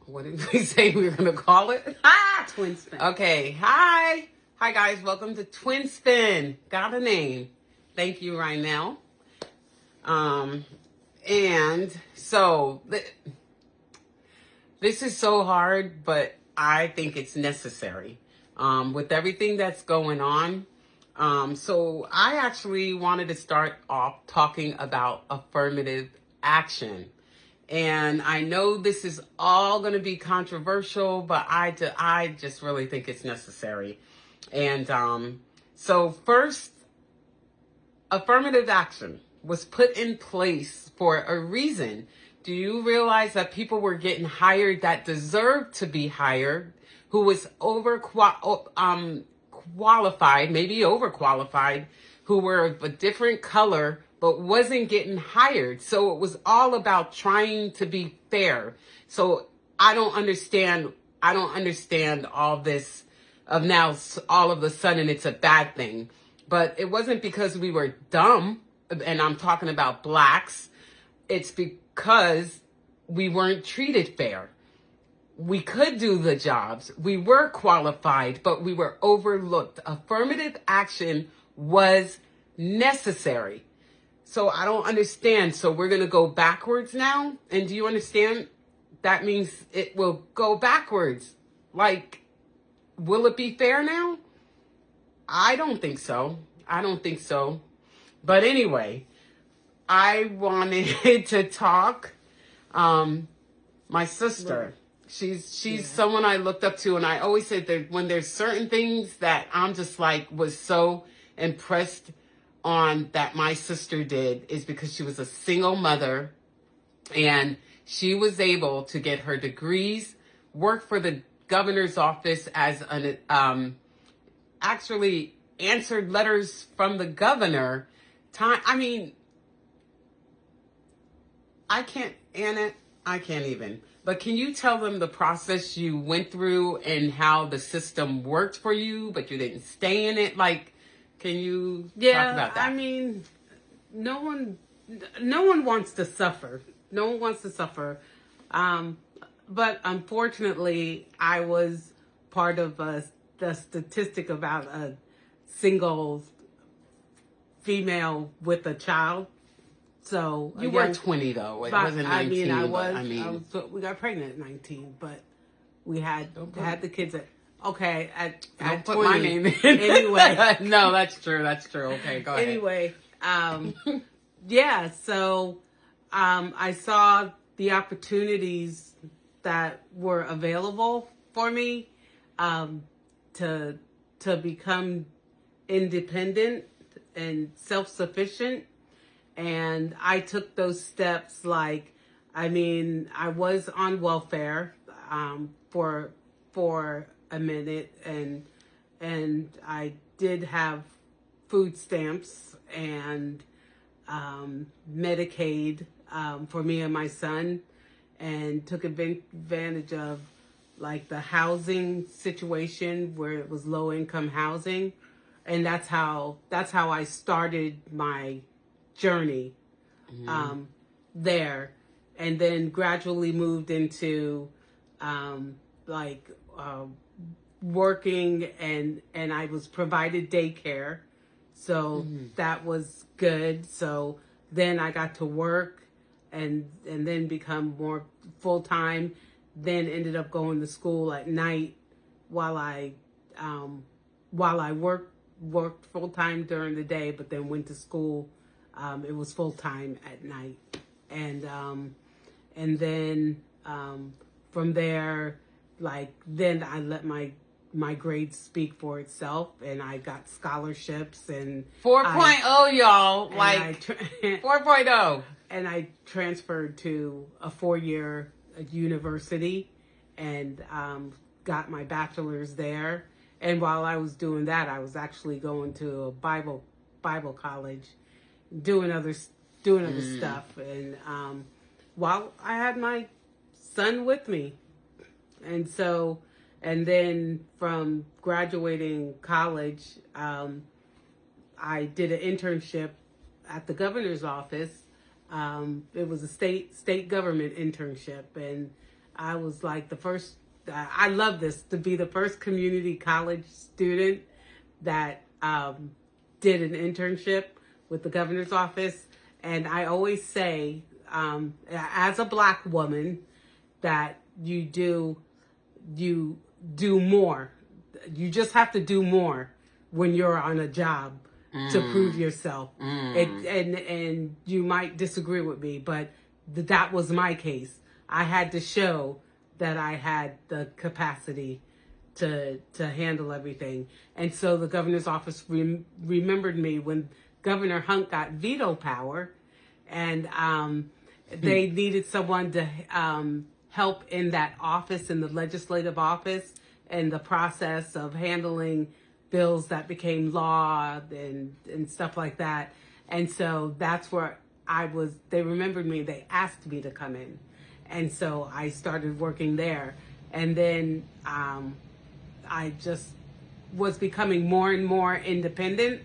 What did we say we were going to call it? Twin spin. Okay. Hi. Hi, guys. Welcome to Twin Spin. Got a name. Thank you, Rhinell. And so this is so hard, but I think it's necessary with everything that's going on. So I actually wanted to start off talking about affirmative action. And I know this is all going to be controversial, but I just really think it's necessary. And so first, affirmative action was put in place for a reason. Do you realize that people were getting hired that deserved to be hired, who was qualified, maybe overqualified, who were of a different color, but wasn't getting hired? So it was all about trying to be fair. So I don't understand all this of now all of a sudden it's a bad thing. But it wasn't because we were dumb, and I'm talking about blacks. It's because we weren't treated fair. We could do the jobs. We were qualified, but we were overlooked. Affirmative action was necessary. So I don't understand. So we're going to go backwards now. And do you understand? That means it will go backwards. Like, will it be fair now? I don't think so. But anyway, I wanted to talk. My sister, she's someone I looked up to, and I always said that when there's certain things that I'm just like was so impressed on that my sister did is because she was a single mother, and she was able to get her degrees, work for the governor's office as an actually answered letters from the governor. I mean, I can't even. But can you tell them the process you went through and how the system worked for you, but you didn't stay in it? Like, can you talk about that? I mean, no one wants to suffer. No one wants to suffer. But unfortunately, I was part of the statistic about a single female with a child. So you were 20 though. It wasn't 19. We got pregnant at 19, but we had the kids at Don't put 20. my name in. Anyway, no, that's true. Okay, go ahead. Anyway, yeah. So I saw the opportunities that were available for me to become independent and self-sufficient, and I took those steps. Like, I mean, I was on welfare for a minute, and I did have food stamps and Medicaid for me and my son, and took advantage of like the housing situation where it was low income housing, and that's how I started my journey there, and then gradually moved into working, and I was provided daycare, so that was good. So then I got to work and then become more full time. Then ended up going to school at night while I worked full time during the day, but then went to school. It was full time at night, and then from there, then I let my grades speak for itself, and I got scholarships and 4.0, y'all, like 4.0. And I transferred to a 4-year university and got my bachelor's there. And while I was doing that, I was actually going to a Bible college, doing other stuff. And while I had my son with me, and then from graduating college, I did an internship at the governor's office. It was a state government internship, and I was like the first, I love this, to be the first community college student that did an internship with the governor's office. And I always say, as a Black woman, that you do more. You just have to do more when you're on a job to prove yourself. And you might disagree with me, but that was my case. I had to show that I had the capacity to handle everything. And so the governor's office remembered me when Governor Hunt got veto power, and they needed someone to help in that office, in the legislative office, and the process of handling bills that became law and stuff like that. And so that's where they remembered me, they asked me to come in. And so I started working there. And then I just was becoming more and more independent.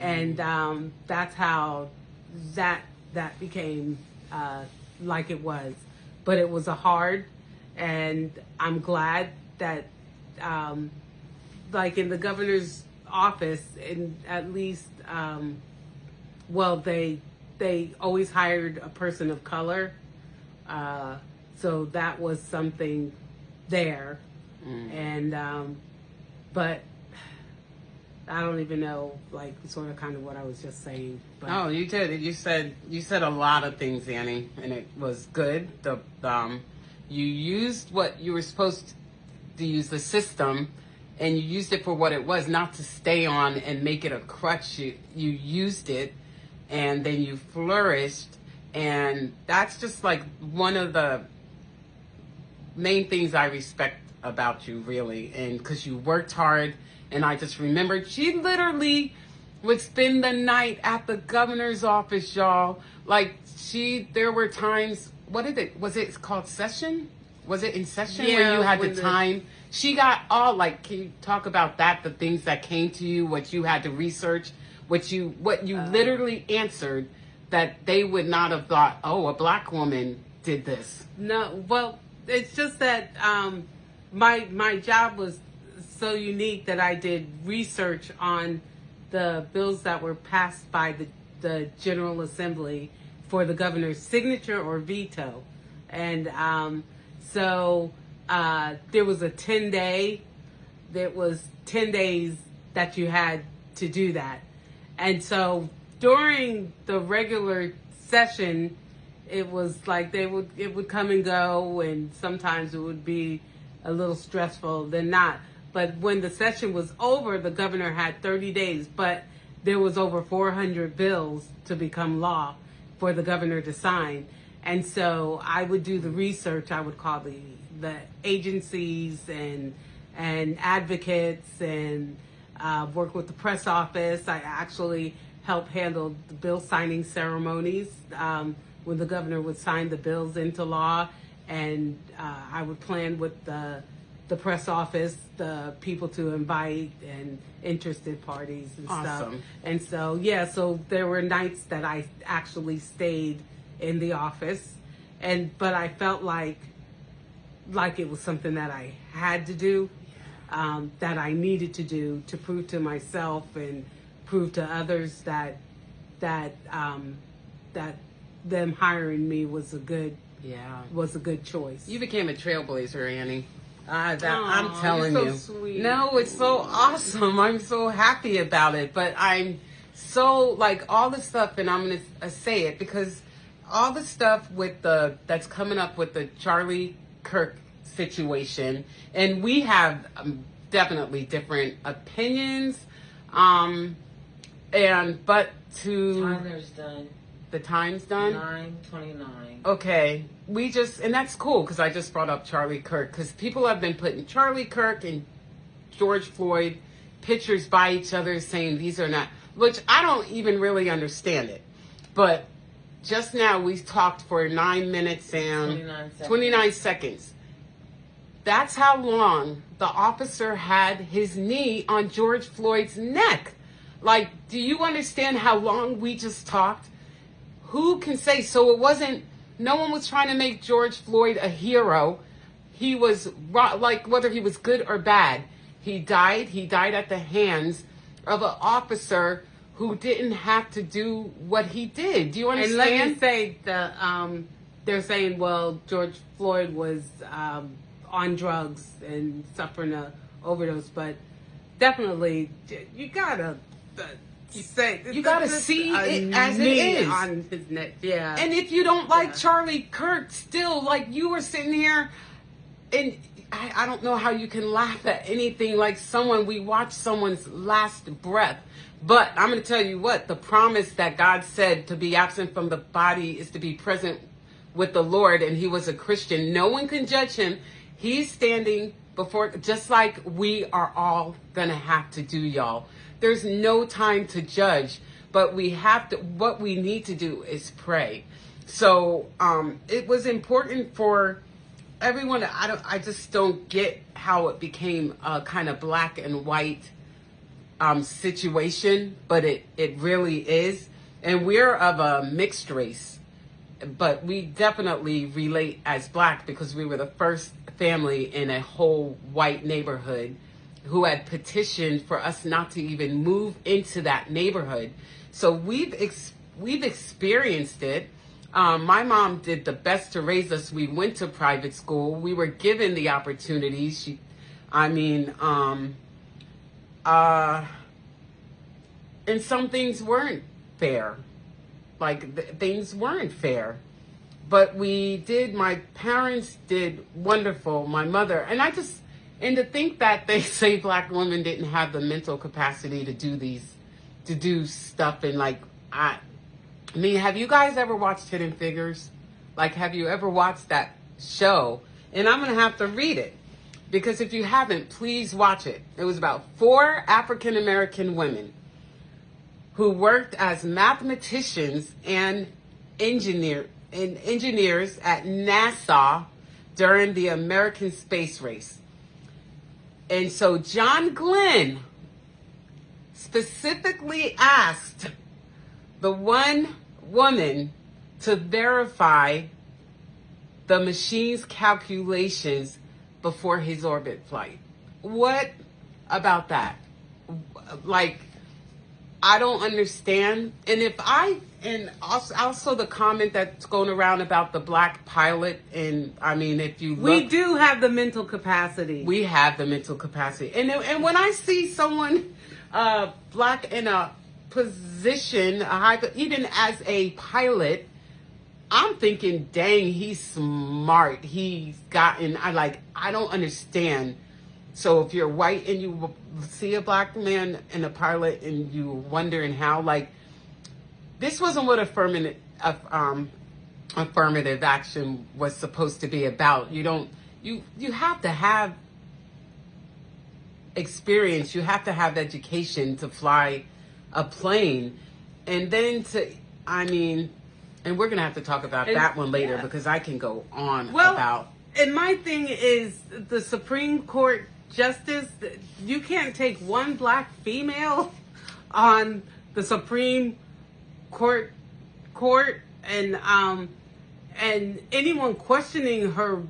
And that's how that became like it was. But it was a hard, and I'm glad that like in the governor's office, in at least, well, they always hired a person of color. So that was something there. And, but I don't even know, like, sort of kind of what I was just saying. But. Oh, you did. You said a lot of things, Annie, and it was good. You used what you were supposed to use, the system, and you used it for what it was, not to stay on and make it a crutch. You used it, and then you flourished, and that's just like one of the main things I respect about you, really, and because you worked hard. And I just remembered she literally would spend the night at the governor's office, y'all. Like, there were times, was it called session? Was it in session where you had the time? She got all, like, can you talk about that? The things that came to you, what you had to research, what you literally answered that they would not have thought, oh, a Black woman did this. No, well, it's just that my job was so unique that I did research on the bills that were passed by the General Assembly for the governor's signature or veto. And so there was a 10-day, there was 10 days that you had to do that. And so during the regular session, it was like it would come and go, and sometimes it would be a little stressful than not. But when the session was over, the governor had 30 days, but there was over 400 bills to become law for the governor to sign. And so I would do the research. I would call the agencies and advocates and work with the press office. I actually helped handle the bill signing ceremonies when the governor would sign the bills into law. And I would plan with the press office, the people to invite and interested parties and stuff. And so, yeah, so there were nights that I actually stayed in the office, but I felt like it was something that I had to do, that I needed to do to prove to myself and prove to others that them hiring me was a good choice. You became a trailblazer, Annie. I'm telling you. Sweet. No, it's so awesome. I'm so happy about it. But I'm so, like, all the stuff, and I'm going to say it because all the stuff that's coming up with the Charlie Kirk situation, and we have definitely different opinions. But Timer's done. The time's done? 9:29. Okay. And that's cool because I just brought up Charlie Kirk because people have been putting Charlie Kirk and George Floyd pictures by each other saying these are not, which I don't even really understand it. But just now we talked for 9 minutes and 29 seconds. That's how long the officer had his knee on George Floyd's neck. Like, do you understand how long we just talked? Who can say? So it wasn't, no one was trying to make George Floyd a hero. he was like, whether he was good or bad, he died. He died at the hands of an officer who didn't have to do what he did. Do you And understand? let me say they're saying, well, George Floyd was on drugs and suffering a overdose, but definitely you gotta say You gotta see it as it is. on his neck. Yeah, And if you don't like Yeah. Charlie Kirk, still, like, you were sitting here, and I don't know how you can laugh at anything like we watched someone's last breath. But I'm going to tell you what, the promise that God said to be absent from the body is to be present with the Lord, and he was a Christian. No one can judge him. He's standing before, just like we are all going to have to do, y'all. There's no time to judge, but what we need to do is pray. So it was important for everyone. I just don't get how it became a kind of black and white situation, but it really is. And we're of a mixed race, but we definitely relate as black because we were the first family in a whole white neighborhood who had petitioned for us not to even move into that neighborhood. So we've experienced it. My mom did the best to raise us. We went to private school. We were given the opportunities. And some things weren't fair. Like, things weren't fair. But my parents did wonderful. My mother, and to think that they say black women didn't have the mental capacity to do stuff. And have you guys ever watched Hidden Figures? Like, have you ever watched that show? And I'm going to have to read it, because if you haven't, please watch it. It was about 4 African-American women who worked as mathematicians and engineers at NASA during the American space race. And so John Glenn specifically asked the one woman to verify the machine's calculations before his orbit flight. What about that? Like, I don't understand. And also the comment that's going around about the black pilot. And if you look, we do have the mental capacity. we have the mental capacity. And when I see someone black in a position, even as a pilot, I'm thinking, dang, he's smart. I don't understand. So if you're white and you see a black man in a pilot and you wondering how, this wasn't what affirmative action was supposed to be about. You have to have experience. You have to have education to fly a plane. And then and we're going to have to talk about that one later, yeah. because I can go on Well, about. And my thing is, the Supreme Court justice, you can't take one black female on the Supreme Court and anyone questioning her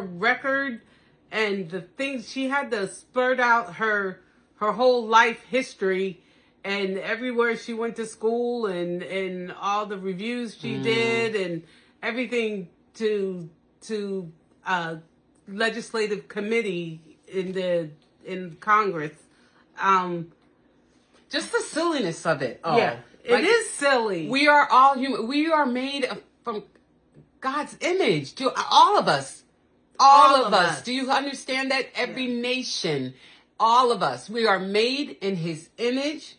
record and the things she had to spurt out her whole life history and everywhere she went to school and all the reviews she did and everything to legislative committee in Congress. Just the silliness of it all. Yeah, it is silly. We are all human. We are made from God's image. All of us. All of us. Do you understand that? Every nation. All of us. We are made in his image.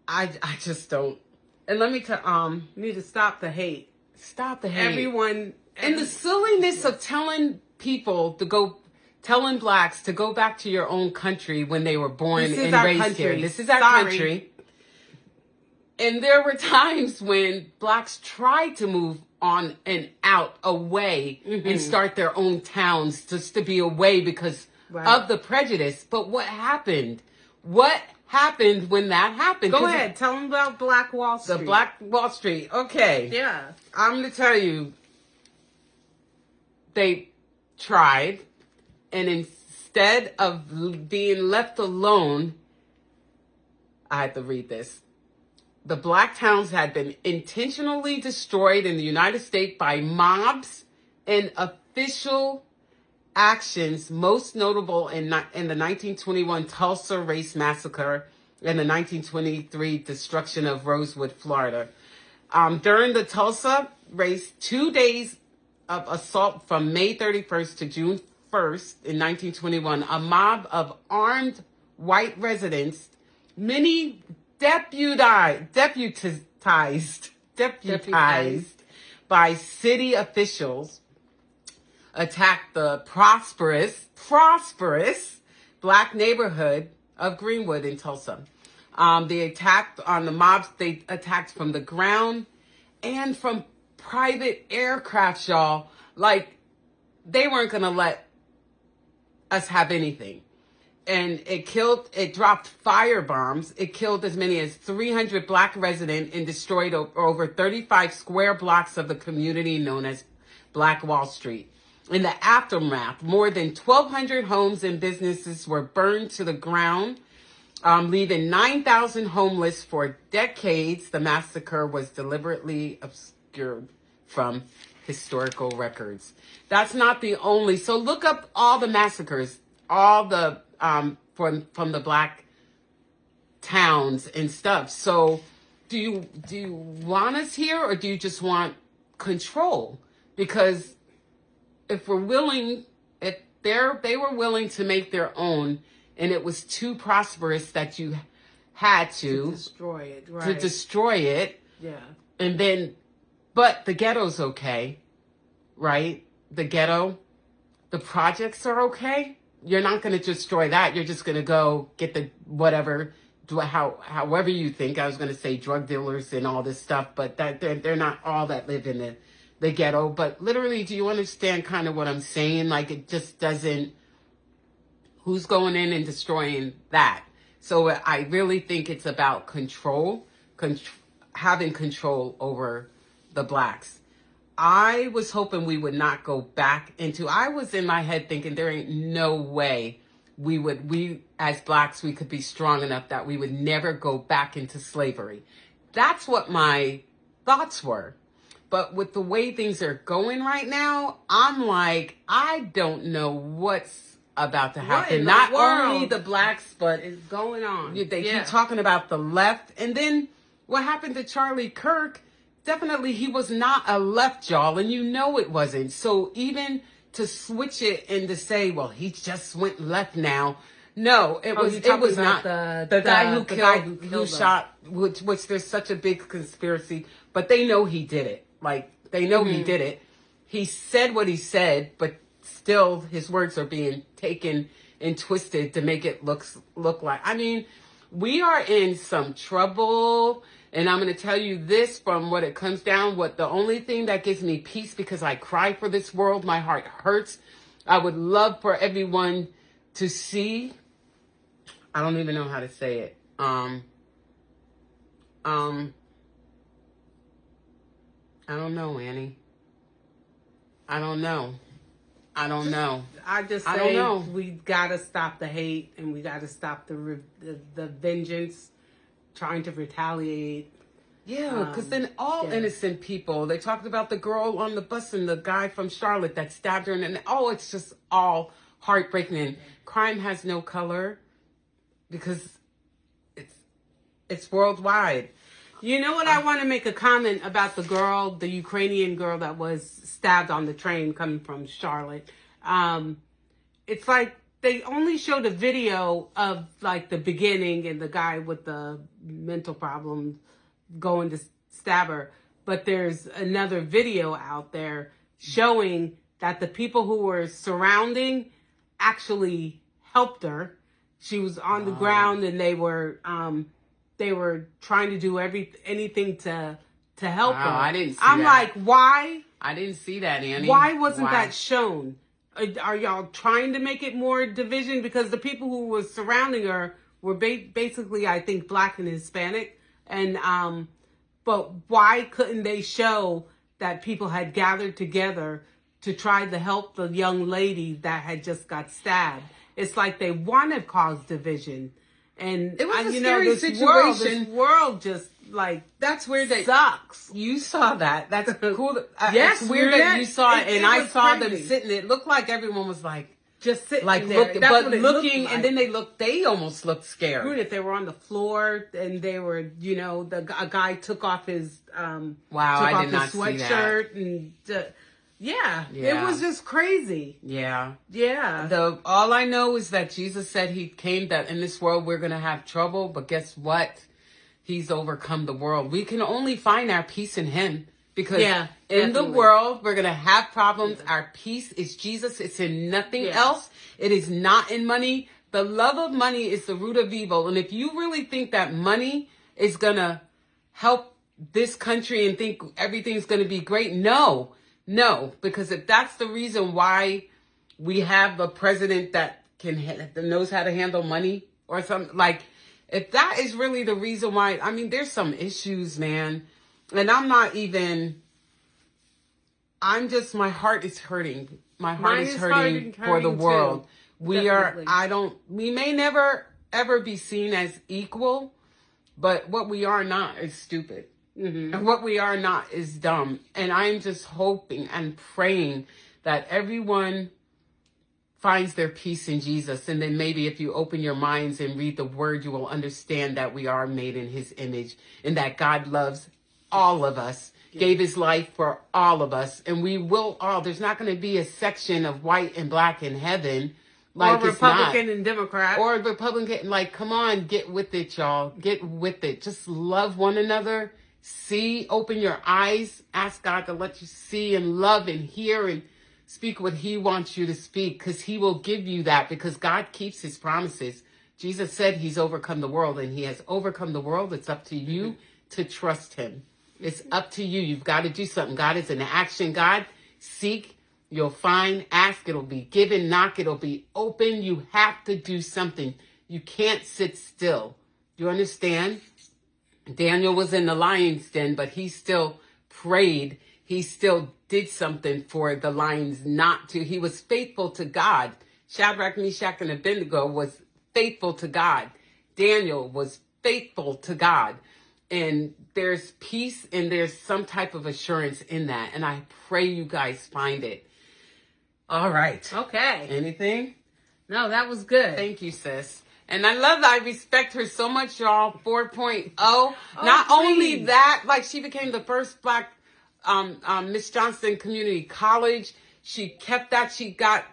I just don't. And let me tell, You need to stop the hate. stop the hate. Everyone. And the silliness of telling people telling blacks to go back to your own country when they were born This is and our raised country. here. This is our Sorry. country. And there were times when blacks tried to move on and out, away, and start their own towns just to be away because of the prejudice. But what happened? What happened when that happened? Go ahead. Tell them about Black Wall Street. The Black Wall Street. Okay. Yeah. I'm going to tell you, they tried, and instead of being left alone, I had to read this. The black towns had been intentionally destroyed in the United States by mobs and official actions, most notable in the 1921 Tulsa Race Massacre and the 1923 destruction of Rosewood, Florida. During the Tulsa race, 2 days of assault from May 31st to June 1st in 1921, a mob of armed white residents, many deputized by city officials, attacked the prosperous black neighborhood of Greenwood in Tulsa. They attacked on the mobs. They attacked from the ground and from private aircraft, y'all. Like, they weren't going to let us have anything. And it dropped fire bombs. It killed as many as 300 black residents and destroyed over 35 square blocks of the community known as Black Wall Street. In the aftermath, more than 1,200 homes and businesses were burned to the ground, leaving 9,000 homeless for decades. The massacre was deliberately obscured from historical records. That's not the only. So look up all the massacres, all the from the black towns and stuff. So do you want us here, or do you just want control? Because if they were willing to make their own, and it was too prosperous that you had to destroy it, right? To destroy it, Yeah. And then, but the ghetto's okay, right? The ghetto, the projects are okay. You're not going to destroy that. You're just going to go get the whatever, however you think. I was going to say drug dealers and all this stuff, but that they're not all that live in the ghetto. But literally, do you understand kind of what I'm saying? Like, it just doesn't. Who's going in and destroying that? So I really think it's about control, having control over the blacks. I was hoping we would not go back into, I was in my head thinking there ain't no way we as blacks, we could be strong enough that we would never go back into slavery. That's what my thoughts were. But with the way things are going right now, I'm like, I don't know what's about to happen. Not only the blacks, but is going on. They keep talking about the left. And then what happened to Charlie Kirk? Definitely he was not a left, y'all, and you know it wasn't. So even to switch it and to say, well, he just went left now. No, it was not the guy who shot, which there's such a big conspiracy, but they know he did it. Like, they know he did it. He said what he said, but still his words are being taken and twisted to make it look like. I mean, we are in some trouble. And I'm going to tell you this from what it comes down. What the only thing that gives me peace, because I cry for this world, my heart hurts. I would love for everyone to see. I don't even know how to say it. I don't know, Annie. I don't know. I just say, I don't know. We gotta stop the hate, and we gotta stop the vengeance, trying to retaliate. Yeah, because then all innocent people, they talked about the girl on the bus and the guy from Charlotte that stabbed her, and it's just all heartbreaking. And crime has no color because it's worldwide. You know what? I want to make a comment about the Ukrainian girl that was stabbed on the train coming from Charlotte. It's like they only showed a video of like the beginning and the guy with the mental problem going to stab her. But there's another video out there showing that the people who were surrounding actually helped her. She was on the ground, and they were trying to do anything to help her. I didn't see I'm that. like, why? I didn't see that, Annie. Why wasn't that shown? Are y'all trying to make it more division? Because the people who were surrounding her were basically, I think, Black and Hispanic. And but why couldn't they show that people had gathered together to try to help the young lady that had just got stabbed. It's like they want to cause division. And It was a you scary know, situation. This world just like That's weird that sucks. you saw that. That's cool. Yes, It's weird that Renette, you saw it, and I was saw them crazy. sitting. It looked like everyone was like Just sitting there. looking, That's but what it looking, looked and like. then they almost looked scared. If they were on the floor and they were, you know, a guy took off his Wow, I did not his see that. sweatshirt and yeah, Yeah. it was just crazy. Yeah. Yeah. All I know is that Jesus said he came that in this world we're going to have trouble, but guess what? He's overcome the world. We can only find our peace in him because Yeah, in the definitely. world we're going to have problems. Our peace is Jesus. It's in nothing Yeah. else. It is not in money. The love of money is the root of evil. And if you really think that money is going to help this country and think everything's going to be great, no, because if that's the reason why we have a president that that knows how to handle money or something, like if that is really the reason why, I mean, there's some issues, man. And my heart is hurting. My heart Mine is is hurting for the hurting world. too. We we may never ever be seen as equal, but what we are not is stupid. Mm-hmm. And what we are not is dumb. And I'm just hoping and praying that everyone finds their peace in Jesus. And then maybe if you open your minds and read the word, you will understand that we are made in his image and that God loves all of us, gave his life for all of us. And we will all, there's not going to be a section of white and black in heaven. Like or it's not. Republican and Democrat. Or Republican, like, come on, get with it, y'all. Get with it. Just love one another. See, open your eyes. Ask God to let you see and love and hear and speak what he wants you to speak, because he will give you that, because God keeps his promises. Jesus said he's overcome the world, and he has overcome the world. It's up to you to trust him. It's up to you. You've got to do something. God is an action God. Seek, you'll find. Ask, it'll be given. Knock, it'll be open. You have to do something. You can't sit still. You understand? Daniel was in the lion's den, but he still prayed. He still did something for the lions not to. He was faithful to God. Shadrach, Meshach, and Abednego was faithful to God. Daniel was faithful to God. And there's peace and there's some type of assurance in that. And I pray you guys find it. All right. Okay. Anything? No, that was good. Thank you, sis. And I respect her so much, y'all. 4.0. Not only please. that, like she became the first black Miss Johnson Community College. She kept that. She got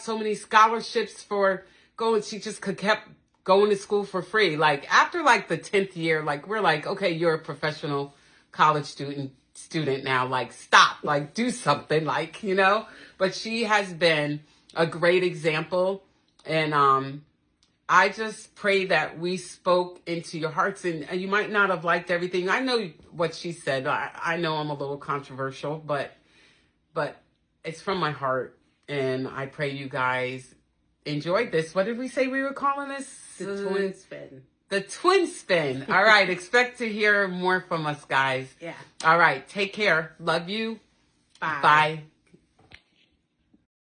so many scholarships for going. She just kept going to school for free. Like after like the 10th year, like we're like, okay, you're a professional college student now. Like stop, like do something, like, you know. But she has been a great example, and I just pray that we spoke into your hearts, and you might not have liked everything. I know what she said. I know I'm a little controversial, but it's from my heart, and I pray you guys enjoyed this. What did we say we were calling this? The twin spin. The twin spin. All right. Expect to hear more from us, guys. Yeah. All right. Take care. Love you. Bye. Bye.